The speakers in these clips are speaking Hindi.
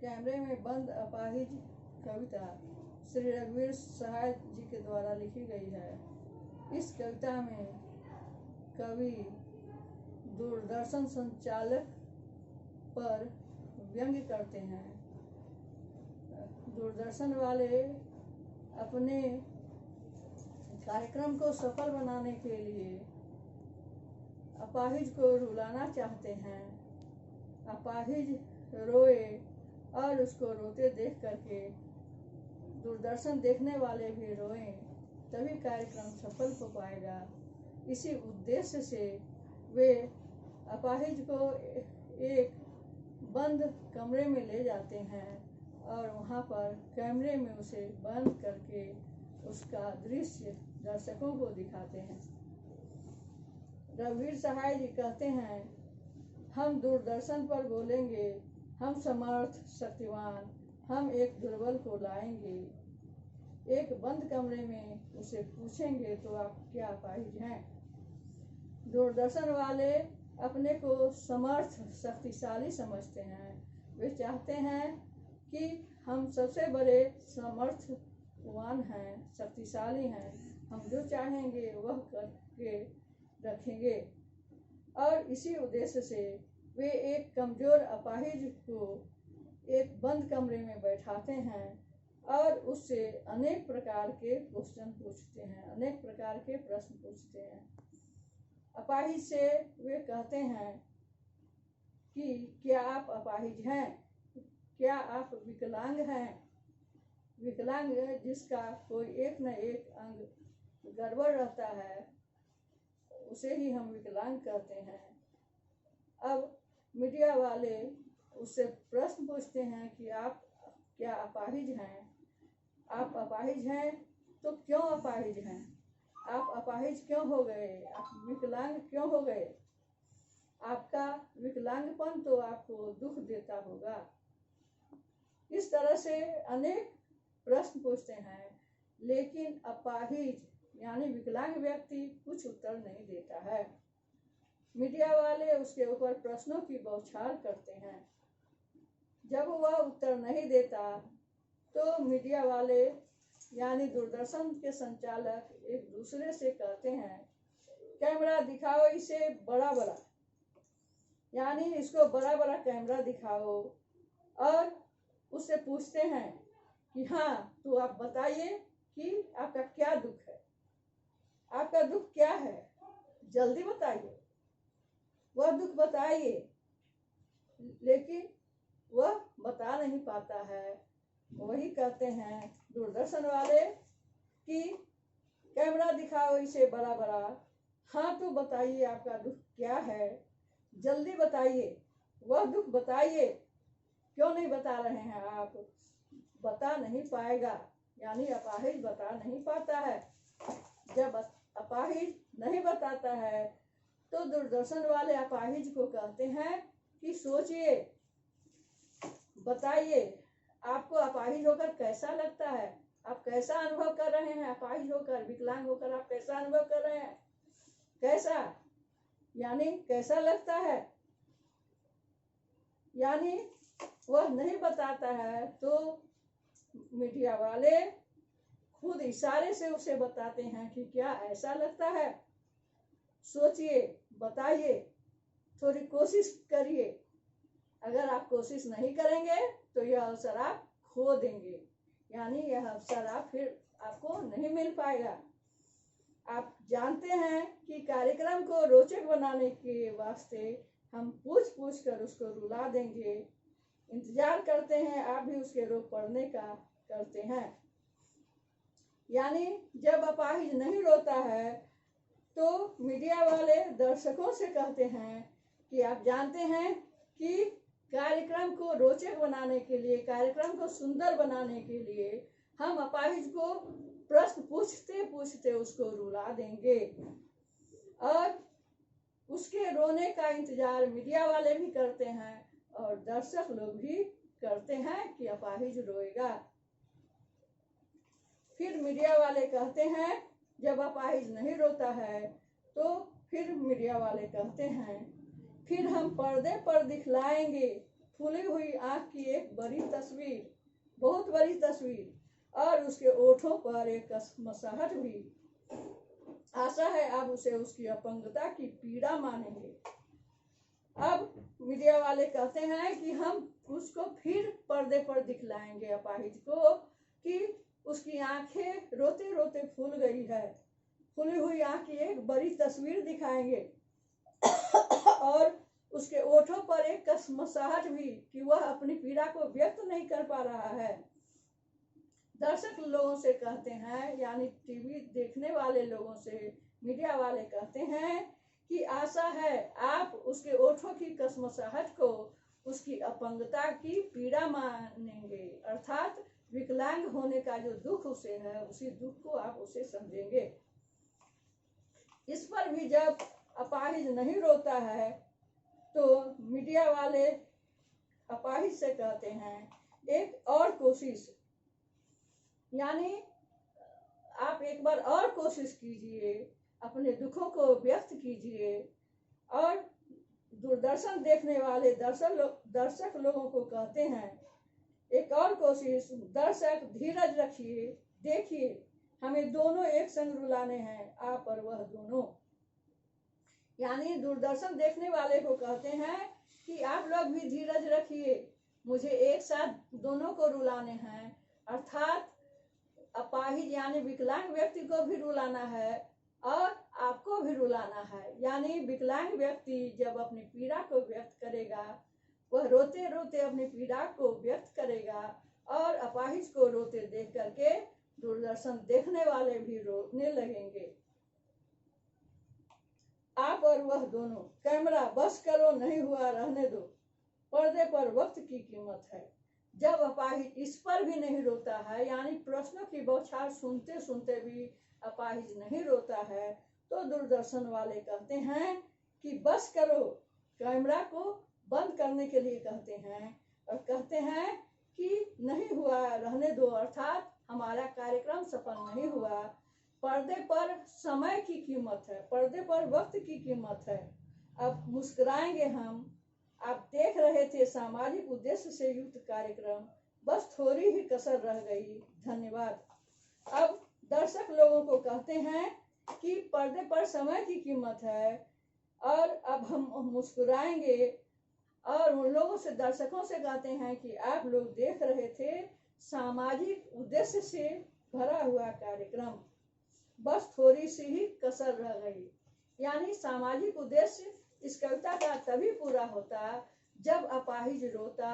कैमरे में बंद अपाहिज कविता श्री रघुवीर सहाय जी के द्वारा लिखी गई है। इस कविता में कवि दूरदर्शन संचालक पर व्यंग्य करते हैं। दूरदर्शन वाले अपने कार्यक्रम को सफल बनाने के लिए अपाहिज को रुलाना चाहते हैं। अपाहिज रोए और उसको रोते देख करके दूरदर्शन देखने वाले भी रोएं, तभी कार्यक्रम सफल हो पाएगा। इसी उद्देश्य से वे अपाहिज को एक बंद कमरे में ले जाते हैं और वहाँ पर कैमरे में उसे बंद करके उसका दृश्य दर्शकों को दिखाते हैं। रघुवीर सहाय जी कहते हैं, हम दूरदर्शन पर बोलेंगे, हम समर्थ शक्तिवान, हम एक दुर्बल को लाएंगे। एक बंद कमरे में उसे पूछेंगे, तो आप क्या अपाहिज हैं? दूरदर्शन वाले अपने को समर्थ शक्तिशाली समझते हैं। वे चाहते हैं कि हम सबसे बड़े समर्थवान हैं, शक्तिशाली हैं, हम जो चाहेंगे वह करके रखेंगे। और इसी उद्देश्य से वे एक कमजोर अपाहिज को एक बंद कमरे में बैठाते हैं और उससे अनेक प्रकार के क्वेश्चन पूछते हैं, अनेक प्रकार के प्रश्न पूछते हैं। अपाहिज से वे कहते हैं कि क्या आप अपाहिज हैं? क्या आप विकलांग हैं? विकलांग जिसका कोई एक न एक अंग गड़बड़ रहता है, उसे ही हम विकलांग कहते हैं। अब मीडिया वाले उससे प्रश्न पूछते हैं कि आप क्या अपाहिज हैं? आप अपाहिज हैं तो क्यों अपाहिज हैं? आप अपाहिज क्यों हो गए? आप विकलांग क्यों हो गए? आपका विकलांगपन तो आपको दुख देता होगा। इस तरह से अनेक प्रश्न पूछते हैं, लेकिन अपाहिज यानी विकलांग व्यक्ति कुछ उत्तर नहीं देता है। मीडिया वाले उसके ऊपर प्रश्नों की बौछार करते हैं। जब वह उत्तर नहीं देता तो मीडिया वाले यानी दूरदर्शन के संचालक एक दूसरे से कहते हैं, कैमरा दिखाओ इसे बड़ा बड़ा, यानी इसको बड़ा बड़ा कैमरा दिखाओ। और उससे पूछते हैं कि हाँ, तो आप बताइए कि आपका क्या दुख है, आपका दुख क्या है, जल्दी बताइए, वह दुख बताइए। लेकिन वह बता नहीं पाता है। वही कहते हैं दूरदर्शन वाले कि कैमरा दिखाओ इसे बड़ा बड़ा, हाँ तो बताइए आपका दुख क्या है, जल्दी बताइए, वह दुख बताइए। क्यों नहीं बता रहे हैं आप? बता नहीं पाएगा, यानी अपाहिज बता नहीं पाता है। जब अपाहिज नहीं बताता है तो दूरदर्शन वाले अपाहिज को कहते हैं कि सोचिए, बताइए आपको अपाहिज होकर कैसा लगता है, आप कैसा अनुभव कर रहे हैं? अपाहिज होकर, विकलांग होकर आप कैसा अनुभव कर रहे हैं? कैसा यानी कैसा लगता है? यानी वह नहीं बताता है तो मीडिया वाले खुद इशारे से उसे बताते हैं कि क्या ऐसा लगता है, सोचिए, बताइए, थोड़ी कोशिश करिए। अगर आप कोशिश नहीं करेंगे तो यह अवसर आप खो देंगे, यानी यह अवसर आप फिर आपको नहीं मिल पाएगा। आप जानते हैं कि कार्यक्रम को रोचक बनाने के वास्ते हम पूछ पूछ कर उसको रुला देंगे, इंतजार करते हैं, आप भी उसके रोग पड़ने का करते हैं। यानी जब अपाहिज नहीं रोता है तो मीडिया वाले दर्शकों से कहते हैं कि आप जानते हैं कि कार्यक्रम को रोचक बनाने के लिए, कार्यक्रम को सुंदर बनाने के लिए हम अपाहिज को प्रश्न पूछते पूछते उसको रुला देंगे और उसके रोने का इंतजार मीडिया वाले भी करते हैं और दर्शक लोग भी करते हैं कि अपाहिज रोएगा। फिर मीडिया वाले कहते हैं, जब अपाहिज नहीं रोता है तो फिर मीडिया वाले कहते हैं, फिर हम पर्दे पर दिखलाएंगे, फूली हुई आंख की एक बड़ी तस्वीर, बहुत बड़ी तस्वीर, और उसके ओठों पर एक मुस्कुराहट भी। आशा है आप उसे उसकी अपंगता की पीड़ा मानेंगे। अब मीडिया वाले कहते हैं कि हम उसको फिर पर्दे पर दिखलाएंगे अपाहिज को कि उसकी आंखें रोते रोते फूल गई है, फूली हुई आंख की एक बड़ी तस्वीर दिखाएंगे और उसके ओठों पर एक मुस्कुराहट भी कि वह अपनी पीड़ा को व्यक्त नहीं कर पा रहा है। दर्शक लोगों से कहते हैं, यानी टीवी देखने वाले लोगों से मीडिया वाले कहते हैं कि आशा है आप उसके ओठों की कसमसाहट को उसकी अपंगता की पीड़ा मानेंगे, अर्थात विकलांग होने का जो दुख उसे है, उसी दुख को आप उसे समझेंगे। इस पर भी जब अपाहिज नहीं रोता है तो मीडिया वाले अपाहिज से कहते हैं एक और कोशिश, यानी आप एक बार और कोशिश कीजिए, अपने दुखों को व्यक्त कीजिए। और दूरदर्शन देखने वाले दर्शक लोगों को कहते हैं एक और कोशिश, दर्शक धीरज रखिए, देखिए हमें दोनों एक संग रुलाने हैं, आप और वह दोनों। यानी दूरदर्शन देखने वाले को कहते हैं कि आप लोग भी धीरज रखिए, मुझे एक साथ दोनों को रुलाने हैं, अर्थात अपाहिज यानी विकलांग व्यक्ति को भी रुलाना है और आपको भी रुलाना है। यानी विकलांग व्यक्ति जब अपनी पीड़ा को व्यक्त करेगा, वह रोते रोते अपनी पीड़ा को व्यक्त करेगा और अपाहिज को रोते देख करके दूरदर्शन देखने वाले भी रोने लगेंगे। आप और वह दोनों, कैमरा बस करो, नहीं हुआ रहने दो, पर्दे पर वक्त की कीमत है। जब अपाहिज इस पर भी नहीं रोता है, यानी प्रश्नों की बौछार सुनते सुनते भी अपाहिज नहीं रोता है, तो दूरदर्शन वाले कहते हैं कि बस करो, कैमरा को बंद करने के लिए कहते हैं और कहते हैं कि नहीं हुआ रहने दो, अर्थात हमारा कार्यक्रम सफल नहीं हुआ। पर्दे पर समय की कीमत है, पर्दे पर वक्त की कीमत है। अब मुस्कुराएंगे हम। आप देख रहे थे सामाजिक उद्देश्य से युक्त कार्यक्रम, बस थोड़ी ही कसर रह गई। धन्यवाद। अब दर्शक लोगों को कहते हैं कि पर्दे पर समय की कीमत है और अब हम मुस्कुराएंगे और उन लोगों से, दर्शकों से कहते हैं कि आप लोग देख रहे थे सामाजिक उद्देश्य से भरा हुआ कार्यक्रम, बस थोड़ी सी ही कसर रह गई। यानी सामाजिक उद्देश्य इस कविता का तभी पूरा होता जब अपाहिज रोता,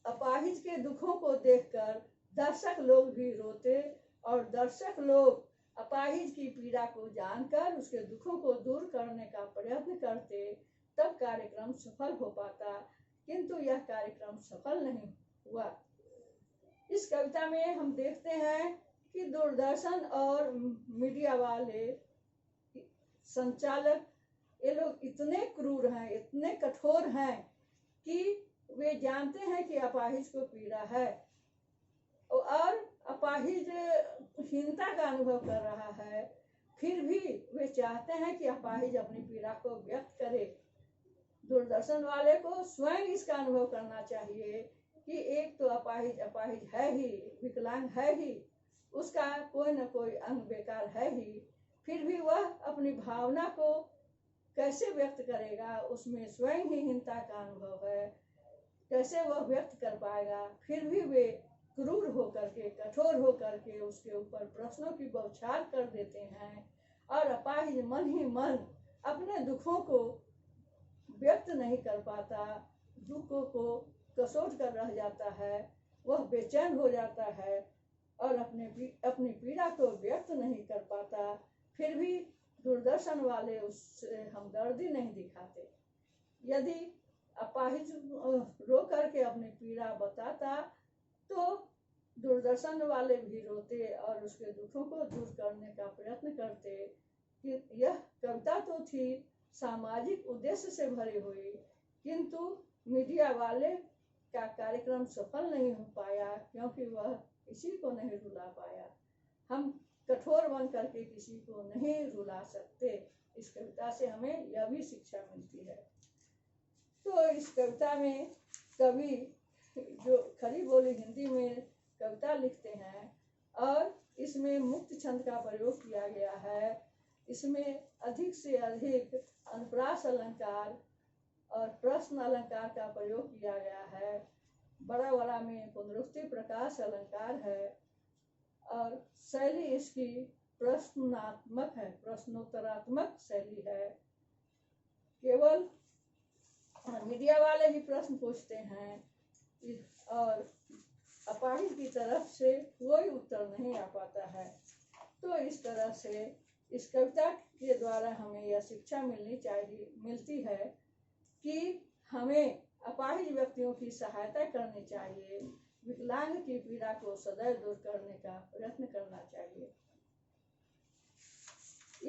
अपाहिज के दुखों को देखकर दर्शक लोग भी रोते और दर्शक लोग अपाहिज की पीड़ा को जानकर उसके दुखों को दूर करने का प्रयत्न करते, तब कार्यक्रम सफल हो पाता। किंतु यह कार्यक्रम सफल नहीं हुआ। इस कविता में हम देखते हैं कि दूरदर्शन और मीडिया वाले संचालक, ये लोग इतने क्रूर हैं, इतने कठोर हैं कि वे जानते हैं कि अपाहिज को पीड़ा है और अपाहिज हीनता का अनुभव कर रहा है, फिर भी वे चाहते हैं कि अपाहिज अपनी पीड़ा को व्यक्त करे। दूरदर्शन वाले को स्वयं इसका अनुभव करना चाहिए कि एक तो अपाहिज है ही, विकलांग है ही, उसका कोई न कोई अंग बेकार है ही, फिर भी वह अपनी भावना को कैसे व्यक्त करेगा, उसमें स्वयं ही हीनता का अनुभव है, कैसे वह व्यक्त कर पाएगा। फिर भी वे क्रूर होकर के, कठोर होकर के उसके ऊपर प्रश्नों की बौछार कर देते हैं और अपाहिज मन ही मन अपने दुखों को व्यक्त नहीं कर पाता, दुखों को कसोट कर रह जाता है, वह बेचैन हो जाता है और अपनी पीड़ा को व्यक्त नहीं कर पाता। फिर भी दूरदर्शन वाले उससे हमदर्दी नहीं दिखाते। यदि अपाहिज रो करके अपनी पीड़ा बताता तो दूरदर्शन वाले भी रोते और उसके दुखों को दूर करने का प्रयत्न करते। कि यह कविता तो थी सामाजिक उद्देश्य से भरी हुई, किंतु मीडिया वाले का कार्यक्रम सफल नहीं हो पाया क्योंकि वह किसी को नहीं रुला पाया। हम कठोर बन करके किसी को नहीं रुला सकते। इस कविता से हमें यह भी शिक्षा मिलती है। तो इस कविता में कवि जो खड़ी बोली हिंदी में कविता लिखते हैं और इसमें मुक्त छंद का प्रयोग किया गया है। इसमें अधिक से अधिक अनुप्रास अलंकार और प्रश्न अलंकार का प्रयोग किया गया है। बड़ा बड़ा में पुनरुक्ति प्रकाश अलंकार है और शैली इसकी प्रश्नात्मक है, प्रश्नोत्तरात्मक शैली है। केवल मीडिया वाले ही प्रश्न पूछते हैं और अपाहिज की तरफ से कोई उत्तर नहीं आ पाता है। तो इस तरह से इस कविता के द्वारा हमें यह शिक्षा मिलती है कि हमें अपाहिज व्यक्तियों की सहायता करनी चाहिए, विकलांग की पीड़ा को सदैव दूर करने का प्रयत्न करना चाहिए।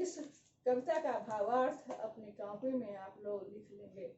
इस कविता का भावार्थ अपनी कॉपी में आप लोग लिख लेंगे।